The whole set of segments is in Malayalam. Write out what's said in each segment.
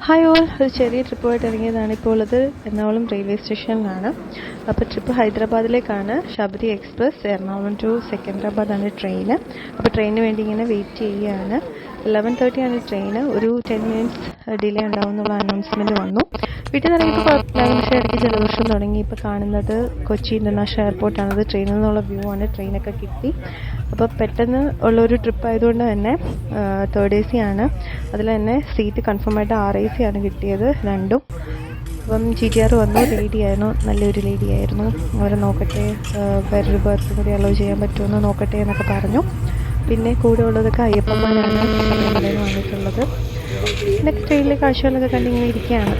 ഹായ് ഓൾ, ഒരു ചെറിയ ട്രിപ്പുമായിട്ട് ഇറങ്ങിയതാണ്. ഇപ്പോൾ ഉള്ളത് എറണാകുളം റെയിൽവേ സ്റ്റേഷനിലാണ്. അപ്പോൾ ട്രിപ്പ് ഹൈദരാബാദിലേക്കാണ്. ശബരി എക്സ്പ്രസ് എറണാകുളം ടു സെക്കന്ദരാബാദാണ് ട്രെയിന്. അപ്പോൾ ട്രെയിനിന് വേണ്ടി ഇങ്ങനെ വെയിറ്റ് ചെയ്യുകയാണ്. 11:30 ആണ് ട്രെയിന്. ഒരു 10 മിനിറ്റ്സ് ഡിലേ ഉണ്ടാവും എന്നുള്ള അനൗൺസ്മെൻറ്റ് വന്നു. വീട്ടിൽ നിന്ന് ഇറങ്ങിയപ്പോൾ കുഴപ്പമില്ല, പക്ഷേ ഇടയ്ക്ക് ജലദോഷം തുടങ്ങി. ഇപ്പോൾ കാണുന്നത് കൊച്ചി ഇൻ്റർനാഷണൽ എയർപോർട്ടാണത്. ട്രെയിനിൽ നിന്നുള്ള വ്യൂ ആണ്. ട്രെയിനൊക്കെ കിട്ടി. അപ്പോൾ പെട്ടെന്ന് ഉള്ളൊരു ട്രിപ്പ് ആയതുകൊണ്ട് തന്നെ തേർഡ് AC ആണ്. അതിൽ തന്നെ സീറ്റ് കൺഫേം ആയിട്ട് RAC ആണ് കിട്ടിയത് രണ്ടും. അപ്പം GTR വന്നു, ലേഡിയായിരുന്നു, നല്ലൊരു ലേഡിയായിരുന്നു. അവരെ നോക്കട്ടെ, വേറൊരു ബർത്ത് കൂടി അലോ ചെയ്യാൻ പറ്റുമെന്ന് നോക്കട്ടെ എന്നൊക്കെ പറഞ്ഞു. പിന്നെ കൂടെ ഉള്ളതൊക്കെ അയ്യപ്പന്മാരാണ് വന്നിട്ടുള്ളത്. പിന്നെ ട്രെയിനിലെ കാഴ്ചകളൊക്കെ കണ്ടിങ്ങനെ ഇരിക്കുകയാണ്.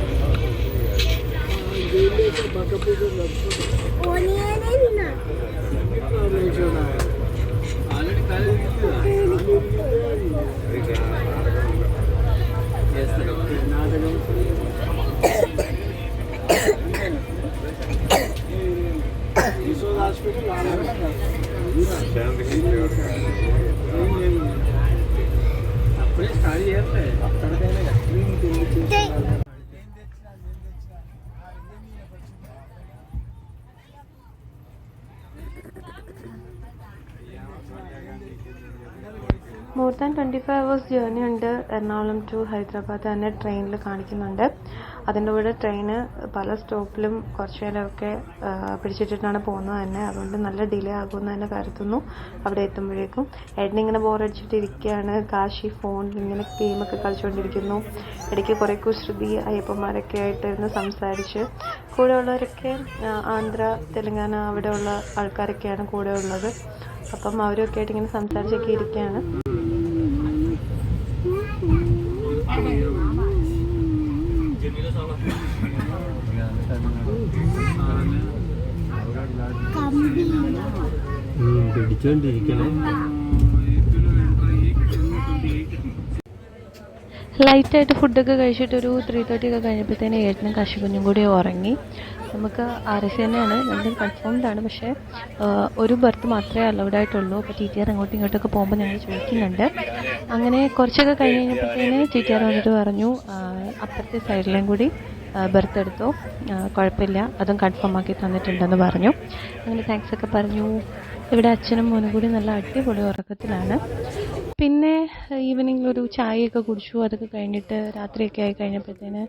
മോർ ദാൻ 25 hours ജേർണി ഉണ്ട്. എറണാകുളം ടു ഹൈദരാബാദ് തന്നെ ട്രെയിനിൽ കാണിക്കുന്നുണ്ട്. അതിൻ്റെ കൂടെ ട്രെയിന് പല സ്റ്റോപ്പിലും കുറച്ച് നേരമൊക്കെ പിടിച്ചിട്ടിട്ടാണ് പോകുന്നത് തന്നെ. അതുകൊണ്ട് നല്ല ഡിലേ ആകുമെന്ന് തന്നെ കരുതുന്നു അവിടെ എത്തുമ്പോഴേക്കും. ഏട്ടനിങ്ങനെ ബോറടിച്ചിട്ടിരിക്കുകയാണ്. കാശി ഫോണിൽ ഇങ്ങനെ ഗെയിമൊക്കെ കളിച്ചുകൊണ്ടിരിക്കുന്നു. ഇടയ്ക്ക് കുറേ കുസൃതി അയ്യപ്പന്മാരൊക്കെ ആയിട്ടിരുന്ന് സംസാരിച്ച്. കൂടെ ഉള്ളവരൊക്കെ ആന്ധ്ര, തെലുങ്കാന അവിടെയുള്ള ആൾക്കാരൊക്കെയാണ് കൂടെ ഉള്ളത്. അപ്പം അവരൊക്കെ ആയിട്ട് ഇങ്ങനെ സംസാരിച്ചൊക്കെ ഇരിക്കുകയാണ്. ലൈറ്റായിട്ട് ഫുഡൊക്കെ കഴിച്ചിട്ടൊരു 3:30 ഒക്കെ കഴിഞ്ഞപ്പോഴത്തേന് ഏട്ടനും കാശിക്കുഞ്ഞും കൂടി ഉറങ്ങി. നമുക്ക് RAC തന്നെയാണ്, രണ്ടും കൺഫേംഡ് ആണ്. പക്ഷേ ഒരു ബർത്ത് മാത്രമേ അലൗഡ് ആയിട്ടുള്ളൂ. അപ്പോൾ TTR അങ്ങോട്ടും ഇങ്ങോട്ടൊക്കെ പോകുമ്പോൾ ഞങ്ങൾ ചോദിക്കുന്നുണ്ട്. അങ്ങനെ കുറച്ചൊക്കെ കഴിഞ്ഞ് കഴിഞ്ഞപ്പോഴത്തേന് TTR വന്നിട്ട് പറഞ്ഞു അപ്പുറത്തെ സൈഡിലേയും കൂടി ബർത്ത് എടുത്തോ, കുഴപ്പമില്ല, അതും കൺഫേം ആക്കി തന്നിട്ടുണ്ടെന്ന് പറഞ്ഞു. അങ്ങനെ താങ്ക്സ് ഒക്കെ പറഞ്ഞു. ഇവിടെ അച്ഛനും മോനും കൂടി നല്ല അടിപൊളി ഉറക്കത്തിലാണ്. പിന്നെ ഈവനിങ്ങിലൊരു ചായയൊക്കെ കുടിച്ചു. അതൊക്കെ കഴിഞ്ഞിട്ട് രാത്രിയൊക്കെ ആയി കഴിഞ്ഞപ്പോഴത്തേന്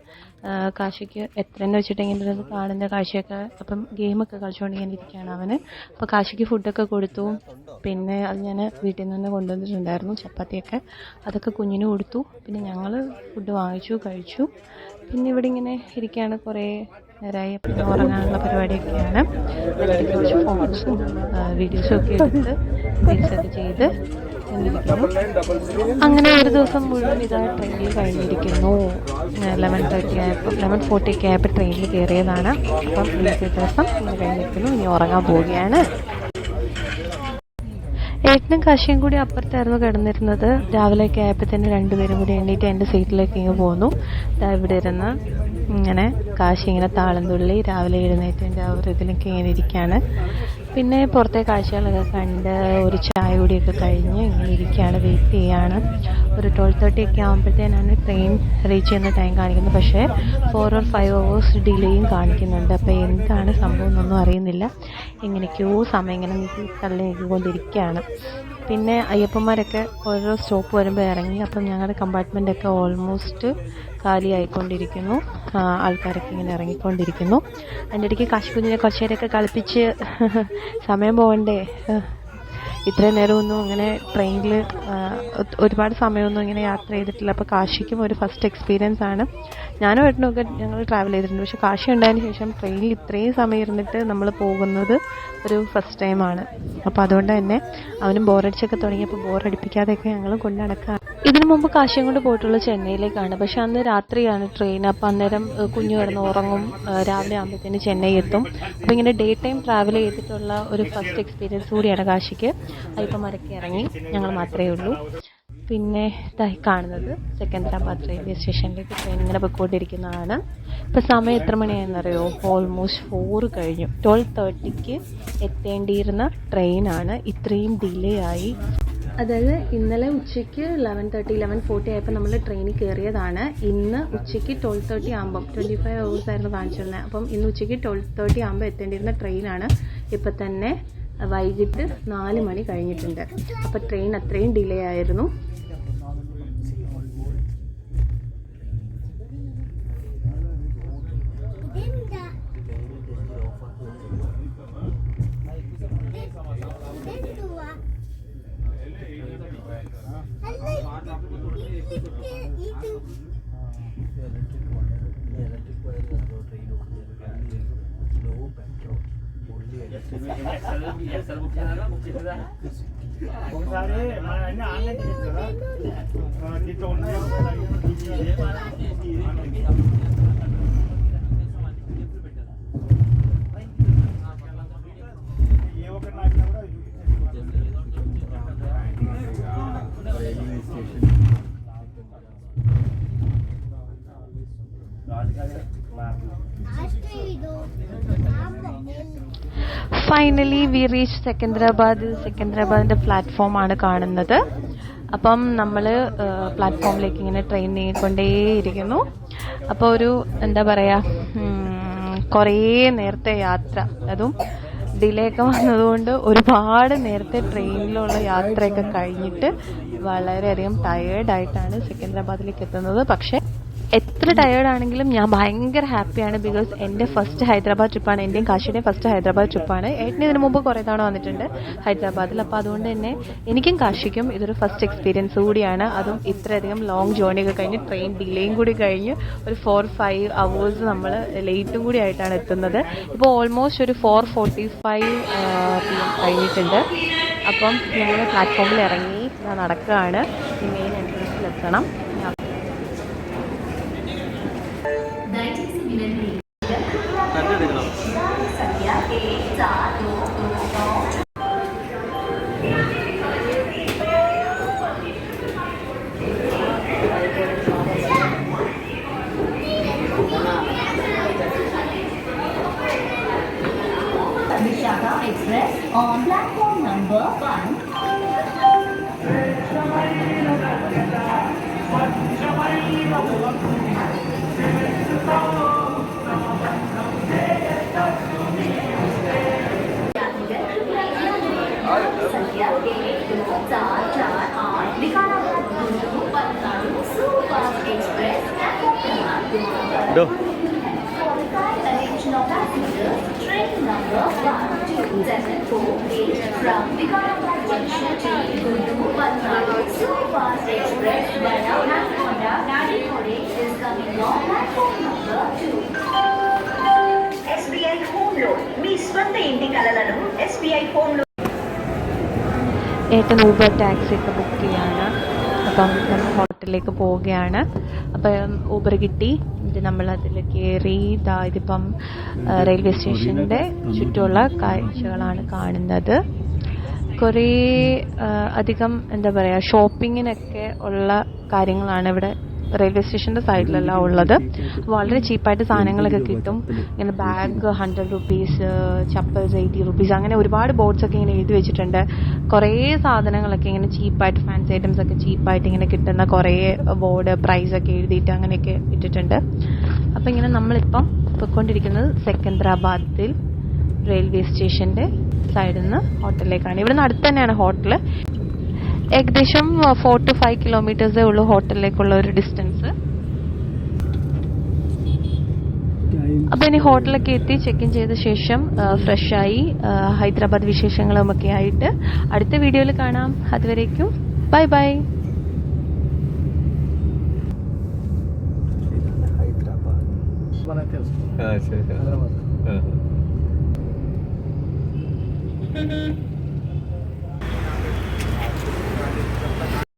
കാശിക്ക് എത്രയെന്ന് വെച്ചിട്ടെങ്കിലും അത് കാണുന്ന കാഴ്ചയൊക്കെ, അപ്പം ഗെയിമൊക്കെ കളിച്ചുകൊണ്ടിങ്ങനെ ഇരിക്കുകയാണ് അവന്. അപ്പോൾ കാശിക്ക് ഫുഡൊക്കെ കൊടുത്തു. പിന്നെ അത് ഞാൻ വീട്ടിൽ നിന്ന് കൊണ്ടുവന്നിട്ടുണ്ടായിരുന്നു, ചപ്പാത്തിയൊക്കെ. അതൊക്കെ കുഞ്ഞിന് കൊടുത്തു. പിന്നെ ഞങ്ങൾ ഫുഡ് വാങ്ങിച്ചു, കഴിച്ചു. പിന്നെ ഇവിടെ ഇങ്ങനെ ഇരിക്കുകയാണ്. കുറേ നേരമായി. പിന്നെ ഉറങ്ങാനുള്ള പരിപാടിയൊക്കെയാണ്. അതിലേക്ക് കുറച്ച് ഫോട്ടോസും വീഡിയോസും ഒക്കെ എടുത്ത് റീൽസൊക്കെ ചെയ്ത് എന്നിരിക്കുന്നു. അങ്ങനെ ഒരു ദിവസം മുഴുവൻ ഇതാ ട്രെയിനിൽ കഴിഞ്ഞിരിക്കുന്നു. 11:40 ഒക്കെ ആയപ്പോൾ ട്രെയിനിൽ കയറിയതാണ്. അപ്പം ഇന്നത്തെ ദിവസം ഇങ്ങനെ കഴിഞ്ഞിരിക്കുന്നു. ഇനി ഉറങ്ങാൻ പോവുകയാണ്. ഏട്ടനും കാശിയും കൂടി അപ്പുറത്തായിരുന്നു കിടന്നിരുന്നത്. രാവിലെയൊക്കെ ആയപ്പോഴത്തേന് രണ്ടുപേരും കൂടി എണ്ണീറ്റ് എൻ്റെ സീറ്റിലേക്ക് ഇങ്ങ് പോന്നു. ഇവിടെ ഇരുന്ന് ഇങ്ങനെ കാശി ഇങ്ങനെ താളം തുള്ളി രാവിലെ എഴുന്നേറ്റതിൻ്റെ ആ ഒരു ഇതിലൊക്കെ ഇങ്ങനെ ഇരിക്കുകയാണ്. പിന്നെ പുറത്തെ കാഴ്ചകളൊക്കെ കണ്ട് ഒരു ചായ കൂടിയൊക്കെ കഴിഞ്ഞ് ഇങ്ങനെ ഇരിക്കുകയാണ്, വെയിറ്റ് ചെയ്യുകയാണ്. ഒരു 12:30 ഒക്കെ ആകുമ്പോഴത്തേനാണ് ട്രെയിൻ റീച്ച് ചെയ്യുന്ന ടൈം കാണിക്കുന്നത്. പക്ഷേ 4 or 5 hours ഡിലേയും കാണിക്കുന്നുണ്ട്. അപ്പോൾ എന്താണ് സംഭവം എന്നൊന്നും അറിയുന്നില്ല. എങ്ങനെയൊക്കെയോ സമയം ഇങ്ങനെ തള്ളി നീക്കിക്കൊണ്ടിരിക്കുകയാണ്. പിന്നെ അയ്യപ്പന്മാരൊക്കെ ഓരോ സ്റ്റോപ്പ് വരുമ്പോൾ ഇറങ്ങി. അപ്പം ഞങ്ങളുടെ കമ്പാർട്ട്മെൻറ്റൊക്കെ ഓൾമോസ്റ്റ് കാലി ആയിക്കൊണ്ടിരിക്കുന്നു. ആൾക്കാരൊക്കെ ഇങ്ങനെ ഇറങ്ങിക്കൊണ്ടിരിക്കുന്നു. അതിൻ്റെ ഇടയ്ക്ക് കാശിക്കുഞ്ഞിനെ കുറച്ച് നേരമൊക്കെ കളിപ്പിച്ച് സമയം പോകണ്ടേ. ഇത്രയും നേരമൊന്നും അങ്ങനെ ട്രെയിനിൽ ഒരുപാട് സമയമൊന്നും ഇങ്ങനെ യാത്ര ചെയ്തിട്ടില്ല. അപ്പോൾ കാശിക്കും ഒരു ഫസ്റ്റ് എക്സ്പീരിയൻസ് ആണ്. ഞാനും ഏട്ടനുമൊക്കെ ഞങ്ങൾ ട്രാവൽ ചെയ്തിട്ടുണ്ട്. പക്ഷേ കാശി ഉണ്ടായതിന് ശേഷം ട്രെയിനിൽ ഇത്രയും സമയം ഇരുന്നിട്ട് നമ്മൾ പോകുന്നത് ഒരു ഫസ്റ്റ് ടൈമാണ്. അപ്പോൾ അതുകൊണ്ട് തന്നെ അവനും ബോറടിച്ചൊക്കെ തുടങ്ങിയപ്പോൾ ബോറടിപ്പിക്കാതെയൊക്കെ ഞങ്ങൾ കൊണ്ട് നടക്കുക. ഇതിനു മുമ്പ് കാശിയും കൊണ്ട് പോയിട്ടുള്ളത് ചെന്നൈയിലേക്കാണ്. പക്ഷെ അന്ന് രാത്രിയാണ് ട്രെയിൻ. അപ്പോൾ അന്നേരം കുഞ്ഞു കിടന്ന് ഉറങ്ങും. രാവിലെ ആകുമ്പോഴത്തേന് ചെന്നൈ എത്തും. അപ്പോൾ ഇങ്ങനെ ഡേ ടൈം ട്രാവൽ ചെയ്തിട്ടുള്ള ഒരു ഫസ്റ്റ് എക്സ്പീരിയൻസ് കൂടിയാണ് കാശിക്ക്. അയ്യപ്പന്മാരൊക്കെ ഇറങ്ങി, ഞങ്ങൾ മാത്രമേ ഉള്ളൂ. പിന്നെ ഇതായി കാണുന്നത് സെക്കന്ദരാബാദ് റെയിൽവേ സ്റ്റേഷനിലേക്ക് ട്രെയിൻ ഇങ്ങനെ പോയിക്കൊണ്ടിരിക്കുന്നതാണ്. ഇപ്പോൾ സമയം എത്ര മണിയാണെന്നറിയോ? ഓൾമോസ്റ്റ് 4 കഴിഞ്ഞു. 12:30 എത്തേണ്ടിയിരുന്ന ട്രെയിനാണ്. ഇത്രയും ഡിലേ ആയി. അതായത് ഇന്നലെ ഉച്ചയ്ക്ക് 11:40 ആയപ്പോൾ നമ്മൾ ട്രെയിനിൽ കയറിയതാണ്. ഇന്ന് ഉച്ചയ്ക്ക് 12:30 ആകുമ്പം 25 hours ആയിരുന്നു കാണിച്ചിരുന്നത്. അപ്പം ഇന്ന് ഉച്ചയ്ക്ക് 12:30 ആകുമ്പോൾ എത്തേണ്ടിയിരുന്ന ട്രെയിനാണ് ഇപ്പം തന്നെ വൈകിട്ട് 4 മണി കഴിഞ്ഞിട്ടുണ്ട്. അപ്പോൾ ട്രെയിൻ അത്രയും ഡിലേ ആയിരുന്നു. ഫൈനലി വി റീച്ച് സെക്കന്ദരാബാദിൻ്റെ പ്ലാറ്റ്ഫോമാണ് കാണുന്നത്. അപ്പം നമ്മൾ പ്ലാറ്റ്ഫോമിലേക്ക് ഇങ്ങനെ ട്രെയിൻ നീങ്ങിക്കൊണ്ടേയിരിക്കുന്നു. അപ്പോൾ ഒരു എന്താ പറയുക, കുറേ നേരത്തെ യാത്ര, അതും ഡിലേ ഒക്കെ വന്നതുകൊണ്ട് ഒരുപാട് നേരത്തെ ട്രെയിനിലുള്ള യാത്രയൊക്കെ കഴിഞ്ഞിട്ട് വളരെയധികം ടയേർഡായിട്ടാണ് സെക്കന്ദരാബാദിലേക്ക് എത്തുന്നത്. പക്ഷേ എത്ര ടയേർഡാണെങ്കിലും ഞാൻ ഭയങ്കര ഹാപ്പിയാണ്. ബിക്കോസ് എൻ്റെ ഫസ്റ്റ് ഹൈദരാബാദ് ട്രിപ്പാണ്, എൻ്റെയും കാശിയുടെയും ഫസ്റ്റ് ഹൈദരാബാദ് ട്രിപ്പാണ്. ഏട്ടന് ഇതിനു മുമ്പ് കുറേ തവണ വന്നിട്ടുണ്ട് ഹൈദരാബാദിൽ. അപ്പോൾ അതുകൊണ്ട് തന്നെ എനിക്കും കാശിക്കും ഇതൊരു ഫസ്റ്റ് എക്സ്പീരിയൻസ് കൂടിയാണ്. അതും ഇത്രയധികം ലോങ് ജേർണിയൊക്കെ കഴിഞ്ഞ് ട്രെയിൻ ഡിലേയും കൂടി കഴിഞ്ഞ് ഒരു 4-5 hours നമ്മൾ ലേറ്റും കൂടി ആയിട്ടാണ് എത്തുന്നത്. ഇപ്പോൾ ഓൾമോസ്റ്റ് ഒരു 4:45 PM കഴിഞ്ഞിട്ടുണ്ട്. അപ്പം ഞങ്ങൾ പ്ലാറ്റ്ഫോമിൽ ഇറങ്ങി നടക്കുകയാണ്. Main എൻട്രൻസിലെത്തണം. Vishaka Express on platform number 1. Train number 1274 from Vikarabad Junction to Guntur Palnadu Superfast Express via Nagonda Nadikode is coming on platform number 2. SBI Home Loan. మీ స్వంత ఇంటి కలలను SBI Home Loan. ഏട്ടൻ ഊബർ ടാക്സി ഒക്കെ ബുക്ക് ചെയ്യാണ്. അപ്പം നമ്മൾ ഹോട്ടലിലേക്ക് പോവുകയാണ്. അപ്പം ഊബർ കിട്ടി. നമ്മൾ അതിൽ കയറി. ഇതിപ്പം റെയിൽവേ സ്റ്റേഷൻ്റെ ചുറ്റുമുള്ള കാഴ്ചകളാണ് കാണുന്നത്. കുറേ അധികം എന്താ പറയുക, ഷോപ്പിങ്ങിനൊക്കെ ഉള്ള കാര്യങ്ങളാണ് ഇവിടെ റെയിൽവേ സ്റ്റേഷൻ്റെ സൈഡിലെല്ലാം ഉള്ളത്. വളരെ ചീപ്പായിട്ട് സാധനങ്ങളൊക്കെ കിട്ടും. ഇങ്ങനെ ബാഗ് 100 rupees, ചപ്പൽസ് 80 rupees, അങ്ങനെ ഒരുപാട് ബോർഡ്സൊക്കെ ഇങ്ങനെ എഴുതി വെച്ചിട്ടുണ്ട്. കുറേ സാധനങ്ങളൊക്കെ ഇങ്ങനെ ചീപ്പായിട്ട്, ഫാൻസി ഐറ്റംസ് ഒക്കെ ചീപ്പായിട്ട് ഇങ്ങനെ കിട്ടുന്ന കുറേ ബോർഡ് പ്രൈസൊക്കെ എഴുതിയിട്ട് അങ്ങനെയൊക്കെ ഇട്ടിട്ടുണ്ട്. അപ്പോൾ ഇങ്ങനെ നമ്മളിപ്പം പോയിക്കൊണ്ടിരിക്കുന്നത് സെക്കന്ദരാബാദിൽ റെയിൽവേ സ്റ്റേഷൻ്റെ സൈഡിൽ നിന്ന് ഹോട്ടലിലേക്കാണ്. ഇവിടെ നിന്ന് അടുത്ത് തന്നെയാണ് ഹോട്ടൽ. ഏകദേശം 4 to 5 kilometers ഉള്ളൂ ഹോട്ടലിലേക്കുള്ള ഒരു ഡിസ്റ്റൻസ്. അപ്പോൾ ഇനി ഹോട്ടലൊക്കെ എത്തി ചെക്ക് ഇൻ ചെയ്ത ശേഷം ഫ്രഷായി ഹൈദരാബാദ് വിശേഷങ്ങളുമൊക്കെ ആയിട്ട് അടുത്ത വീഡിയോയിൽ കാണാം. അതുവരേക്കും ബൈ ബൈ. ഹൈദരാബാദ്.